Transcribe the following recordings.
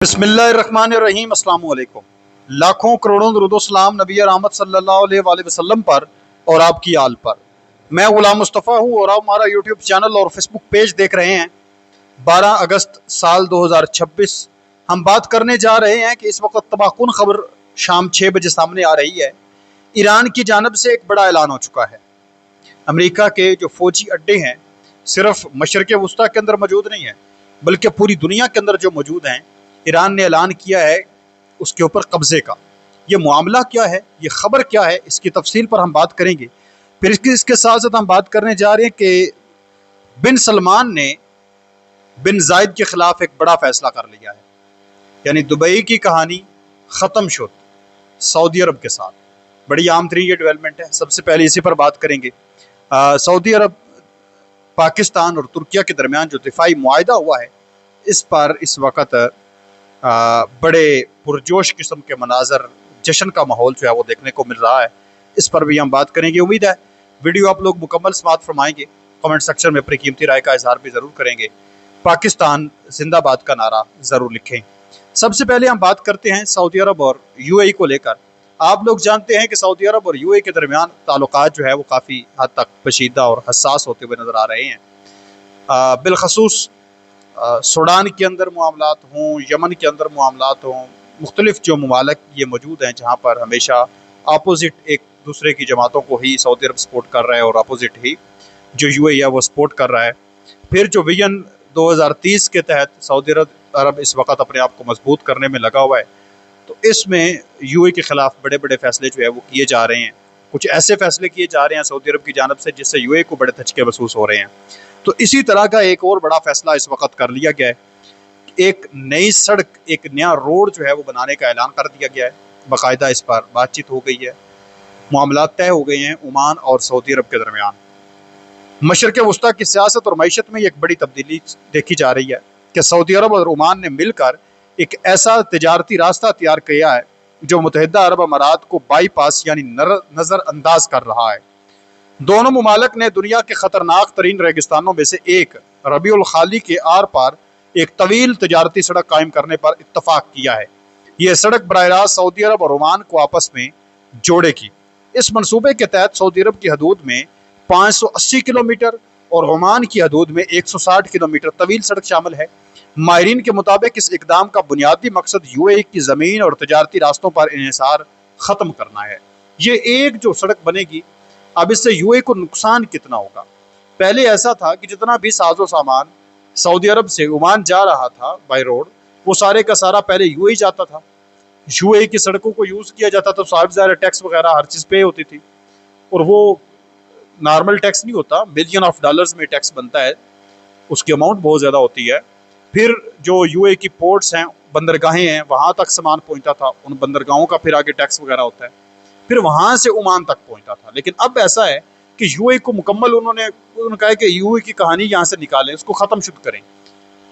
बिस्मिल्लाहिर्रहमानिर्रहीम, अस्सलाम वालेकुम। लाखों करोड़ों दुरूद सलाम नबी रहमत सल्लल्लाहु अलैहि वसल्लम पर और आपकी आल पर। मैं गुलाम मुस्तफ़ा हूँ और आप हमारा यूट्यूब चैनल और फेसबुक पेज देख रहे हैं। 12 अगस्त साल 2026 हम बात करने जा रहे हैं कि इस वक्त तबाहकुन खबर शाम 6 बजे सामने आ रही है। ईरान की जानब से एक बड़ा ऐलान हो चुका है। अमेरिका के जो फौजी अड्डे हैं सिर्फ मशरक़ वस्ता के अंदर मौजूद नहीं है, बल्कि पूरी दुनिया के अंदर जो मौजूद हैं, ईरान ने ऐलान किया है उसके ऊपर कब्ज़े का। ये मामला क्या है, ये ख़बर क्या है, इसकी तफसील पर हम बात करेंगे। फिर इसके साथ साथ हम बात करने जा रहे हैं कि बिन सलमान ने बिन जायद के ख़िलाफ़ एक बड़ा फ़ैसला कर लिया है। यानी दुबई की कहानी ख़त्म शुद सऊदी अरब के साथ। बड़ी आम तरीन ये डेवलपमेंट है। सबसे पहले इसी पर बात करेंगे। सऊदी अरब, पाकिस्तान और तुर्किया के दरमियान जो दिफाई मुआहदा हुआ है, इस पर इस वक्त बड़े पुरजोश किस्म के मनाजर, जश्न का माहौल जो है वो देखने को मिल रहा है। इस पर भी हम बात करेंगे। उम्मीद है वीडियो आप लोग मुकम्मल समाअत फरमाएंगे। कमेंट सेक्शन में अपनी कीमती राय का इजहार भी ज़रूर करेंगे। पाकिस्तान जिंदाबाद का नारा ज़रूर लिखें। सबसे पहले हम बात करते हैं सऊदी अरब और यूएई को लेकर। आप लोग जानते हैं कि सऊदी अरब और यूएई के दरमियान ताल्लुकात जो है वो काफ़ी हद तक पेचीदा और हसास होते हुए नज़र आ रहे हैं। बिलखसूस सूडान के अंदर मामलात हों, यमन के अंदर मामलात हों, मुख्तलिफ जो ममालिक ये मौजूद हैं जहाँ पर हमेशा अपोजिट एक दूसरे की जमातों को ही सऊदी अरब सपोर्ट कर रहा है और अपोजिट ही जो यूएई है वो सपोर्ट कर रहा है। फिर जो विजन 2030 के तहत सऊदी अरब इस वक्त अपने आप को मजबूत करने में लगा हुआ है, तो इसमें यूएई के ख़िलाफ़ बड़े बड़े फ़ैसले जो है वो किए जा रहे हैं। कुछ ऐसे फ़ैसले किए जा रहे हैं सऊदी अरब की जानब से जिससे यूएई को बड़े धचके महसूस हो रहे हैं। तो इसी तरह का एक और बड़ा फैसला इस वक्त कर लिया गया है। एक नई सड़क, एक नया रोड जो है वो बनाने का ऐलान कर दिया गया है। बाकायदा इस पर बातचीत हो गई है, मामला तय हो गए हैं ओमान और सऊदी अरब के दरमियान। मशरक़ वस्ता की सियासत और मईशत में एक बड़ी तब्दीली देखी जा रही है कि सऊदी अरब और ओमान ने मिलकर एक ऐसा तजारती रास्ता तैयार किया है जो मुत्तहिदा अरब अमारात को बाईपास यानी नज़रअंदाज कर रहा है। दोनों मुमालिक ने दुनिया के ख़तरनाक तरीन रेगिस्तानों में से एक रबीउल खाली के आर पार एक तवील तजारती सड़क कायम करने पर इत्तफाक किया है। यह सड़क बराह रास्त सऊदी अरब और ओमान को आपस में जोड़ेगी। इस मनसूबे के तहत सऊदी अरब की हदूद में 580 किलोमीटर और ओमान की हदूद में 160 किलोमीटर तवील सड़क शामिल है। माहिरीन के मुताबिक इस इकदाम का बुनियादी मकसद यूएई की ज़मीन और तजारती रास्तों पर इन्हिसार ख़त्म करना है। ये एक जो सड़क बनेगी, अब इससे यूएई को नुकसान कितना होगा। पहले ऐसा था कि जितना भी साजो सामान सऊदी अरब से ओमान जा रहा था बाय रोड, वो सारे का सारा पहले यूएई जाता था। यूएई की सड़कों को यूज़ किया जाता था, साहिब टैक्स वगैरह हर चीज़ पे होती थी, और वो नॉर्मल टैक्स नहीं होता, मिलियन ऑफ डॉलर्स में टैक्स बनता है, उसकी अमाउंट बहुत ज़्यादा होती है। फिर जो यूएई की पोर्ट्स हैं, बंदरगाहें हैं, वहाँ तक सामान पहुँचता था, उन बंदरगाहों का फिर आगे टैक्स वगैरह होता है, फिर वहाँ से ओमान तक पहुँचता था। लेकिन अब ऐसा है कि यूएई को मुकम्मल उन्होंने कहा है कि यूएई की कहानी यहाँ से निकालें, उसको ख़त्म शुद्ध करें।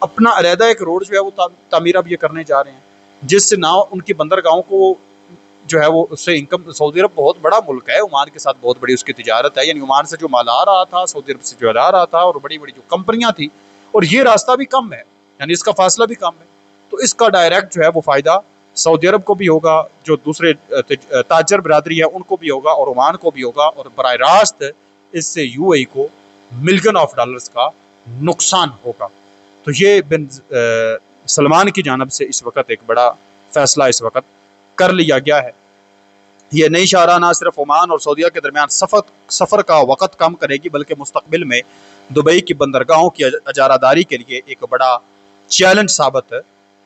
अपना अलहदा एक रोड जो है वो तामीर अब ये करने जा रहे हैं, जिससे ना उनकी बंदरगाहों को जो है वो उससे इनकम, सऊदी अरब बहुत बड़ा मुल्क है, ओमान के साथ बहुत बड़ी उसकी तिजारत है। यानी ओमान से जो माल आ रहा था सऊदी अरब से जो आ रहा था, और बड़ी बड़ी जो कंपनियाँ थी, और ये रास्ता भी कम है, यानी इसका फासला भी कम है, तो इसका डायरेक्ट जो है वो फ़ायदा सऊदी अरब को भी होगा, जो दूसरे ताजर बरादरी है उनको भी होगा, और ओमान को भी होगा, और बराह रास्त इससे यूएई को मिलियन ऑफ डॉलर्स का नुकसान होगा। तो ये बिन सलमान की जानब से इस वक्त एक बड़ा फ़ैसला इस वक्त कर लिया गया है। ये नई शाहराह ना सिर्फ ओमान और सऊदीया के दरमियान सफ़र का वक़्त कम करेगी, बल्कि मुस्तक़बिल में दुबई की बंदरगाहों की अजारादारी के लिए एक बड़ा चैलेंज साबित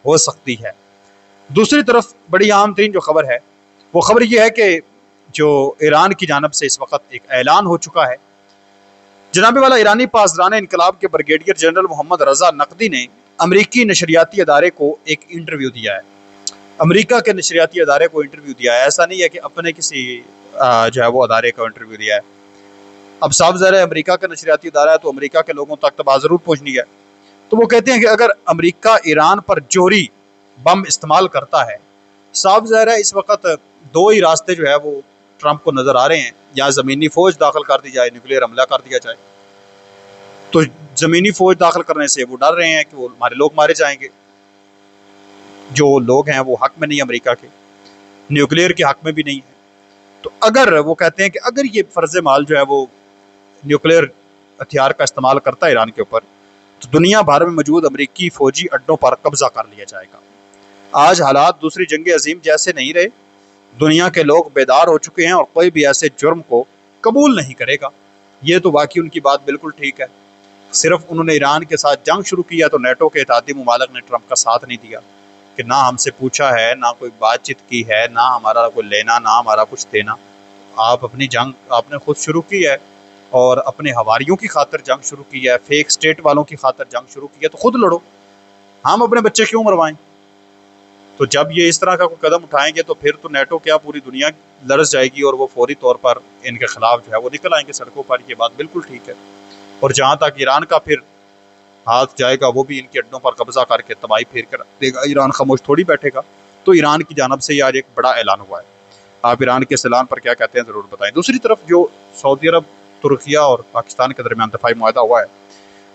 हो सकती है। दूसरी तरफ बड़ी आम तरीन जो खबर है वो खबर ये है कि जो ईरान की जानब से इस वक्त एक ऐलान हो चुका है। जनाबे वाला ईरानी पासदान इनकलाब के ब्रिगेडियर जनरल मोहम्मद रज़ा नकदी ने अमरीकी नशरियाती अदारे को एक इंटरव्यू दिया है। अमरीका के नशरियाती अदारे को इंटरव्यू दिया है, ऐसा नहीं है कि अपने किसी जो है वो अदारे का इंटरव्यू दिया है। अब साफ ज़ाहिर है अमरीका का नशरियाती अदारा है तो अमरीका के लोगों तक तो बात ज़रूर पहुँचनी है। तो वो कहते हैं कि अगर अमरीका ईरान पर जोहरी बम इस्तेमाल करता है, साफ ज़ाहिर है इस वक्त दो ही रास्ते जो है वो ट्रंप को नज़र आ रहे हैं, या ज़मीनी फ़ौज दाखिल कर दी जाए, न्यूक्लियर हमला कर दिया जाए। तो ज़मीनी फ़ौज दाखिल करने से वो डर रहे हैं कि वो हमारे लोग मारे जाएंगे, जो लोग हैं वो हक में नहीं, अमेरिका के न्यूक्लियर के हक में भी नहीं है। तो अगर वो कहते हैं कि अगर ये फर्ज माल जो है वो न्यूक्लियर हथियार का इस्तेमाल करता है ईरान के ऊपर, तो दुनिया भर में मौजूद अमरीकी फौजी अड्डों पर कब्जा कर लिया जाएगा। आज हालात दूसरी जंग अजीम जैसे नहीं रहे, दुनिया के लोग बेदार हो चुके हैं और कोई भी ऐसे जुर्म को कबूल नहीं करेगा। ये तो बाकी उनकी बात बिल्कुल ठीक है। सिर्फ उन्होंने ईरान के साथ जंग शुरू किया तो नेटो के इत्तेहादी मुमालिक ने ट्रंप का साथ नहीं दिया, कि ना हमसे पूछा है, ना कोई बातचीत की है, ना हमारा कोई लेना, ना हमारा कुछ देना। आप अपनी जंग आपने खुद शुरू की है और अपने हवारियों की खातिर जंग शुरू की है, फेक स्टेट वालों की खातिर जंग शुरू की है, तो खुद लड़ो, हम अपने बच्चे क्यों मरवाएं। तो जब ये इस तरह का कोई कदम उठाएंगे तो फिर तो नेटो क्या पूरी दुनिया लरस जाएगी और वो फौरी तौर पर इनके खिलाफ जो है वो निकल आएंगे सड़कों पर। ये बात बिल्कुल ठीक है। और जहाँ तक ईरान का फिर हाथ जाएगा, वो भी इनके अड्डों पर कब्जा करके तबाही फेर कर देगा। ईरान खामोश थोड़ी बैठेगा। तो ईरान की जानब से आज एक बड़ा ऐलान हुआ है। आप ईरान के इस ऐलान पर क्या कहते हैं ज़रूर बताएं। दूसरी तरफ जो सऊदी अरब, तुर्किया और पाकिस्तान के दरमियान दफाई मुआहदा हुआ है,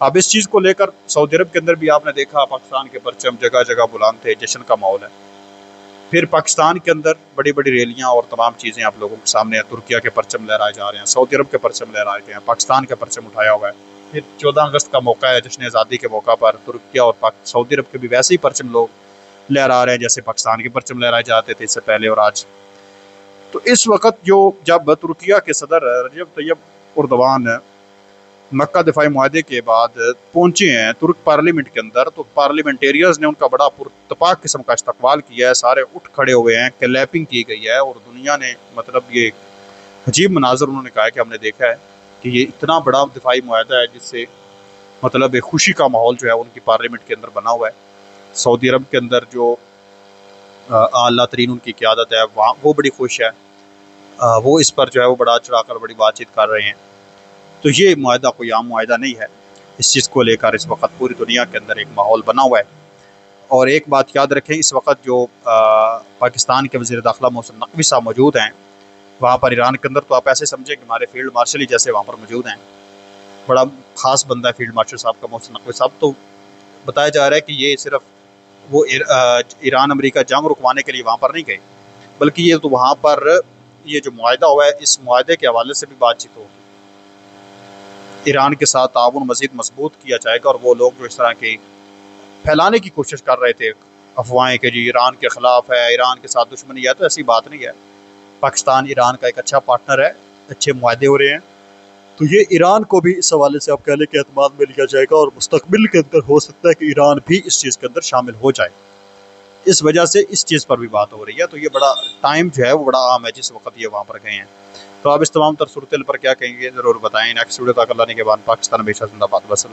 अब इस चीज़ को लेकर सऊदी अरब के अंदर भी आपने देखा पाकिस्तान के परचम जगह जगह बुलंद थे, जश्न का माहौल है। फिर पाकिस्तान के अंदर बड़ी बड़ी रैलियाँ और तमाम चीज़ें आप लोगों के सामने हैं। तुर्किया के परचम लहराए जा रहे हैं, सऊदी अरब के परचम लहराए गए हैं, पाकिस्तान के परचम उठाया हुआ है। फिर 14 अगस्त का मौका है, जश्न आज़ादी के मौका पर तुर्किया और सऊदी अरब के भी वैसे ही परचम लोग लहरा रहे हैं जैसे पाकिस्तान के परचम लहराए जाते थे इससे पहले और आज। तो इस वक्त जब तुर्किया के सदर रजब तैयब एर्दोगान मक्का दिफाई मुआहदे के बाद पहुंचे हैं तुर्क पार्लियामेंट के अंदर, तो पार्लियामेंटेरियंस ने उनका बड़ा पुरतपाक किस्म का इस्तकबाल किया है। सारे उठ खड़े हुए हैं, क्लैपिंग की गई है और दुनिया ने मतलब ये अजीब मनाजर उन्होंने कहा है कि हमने देखा है कि ये इतना बड़ा दिफाई मुआहदा है जिससे मतलब एक खुशी का माहौल जो है उनकी पार्लियामेंट के अंदर बना हुआ है। सऊदी अरब के अंदर जो आला तरीन उनकी क़यादत है वहाँ वो बड़ी खुश है, वो इस पर जो है वो बड़ा चढ़ाकर बड़ी बातचीत कर रहे हैं। तो ये मुआहदा कोई आम मुआहदा नहीं है। इस चीज़ को लेकर इस वक्त पूरी दुनिया के अंदर एक माहौल बना हुआ है। और एक बात याद रखें, इस वक्त जो पाकिस्तान के वज़ीर दाखिला मोहसिन नकवी साहब मौजूद हैं वहाँ पर ईरान के अंदर, तो आप ऐसे समझें कि हमारे फील्ड मार्शल ही जैसे वहाँ पर मौजूद हैं। बड़ा ख़ास बंदा है फील्ड मार्शल साहब का मोहसिन नकवी साहब। तो बताया जा रहा है कि ये सिर्फ वो ईरान अमेरिका जंग रुकवाने के लिए वहाँ पर नहीं गए, बल्कि ये तो वहाँ पर ये जो मुआहदा हुआ है इस मुआहदे के हवाले से भी बातचीत होगी। ईरान के साथ ताउन मज़ीद मजबूत किया जाएगा और वो लोग जो इस तरह की फैलाने की कोशिश कर रहे थे अफवाहें कि जी ईरान के ख़िलाफ़ है, ईरान के साथ दुश्मनी है, तो ऐसी बात नहीं है। पाकिस्तान ईरान का एक अच्छा पार्टनर है, अच्छे मुआहदे हो रहे हैं। तो ये ईरान को भी इस हवाले से आप कह लें कि एतमाद में लिया जाएगा और मुस्तकबिल के अंदर हो सकता है कि ईरान भी इस चीज़ के अंदर शामिल हो जाए। इस वजह से इस चीज़ पर भी बात हो रही है। तो ये बड़ा टाइम जो है वो बड़ा आम है जिस वक्त ये वहाँ पर गए हैं। तो आप इस तमाम तर सूरत पर क्या कहेंगे ज़रूर बताएं। नेक्स्ट वीडियो तक अल्लाह ने के बाद पाकिस्तान हमेशा जिंदाबाद। बस।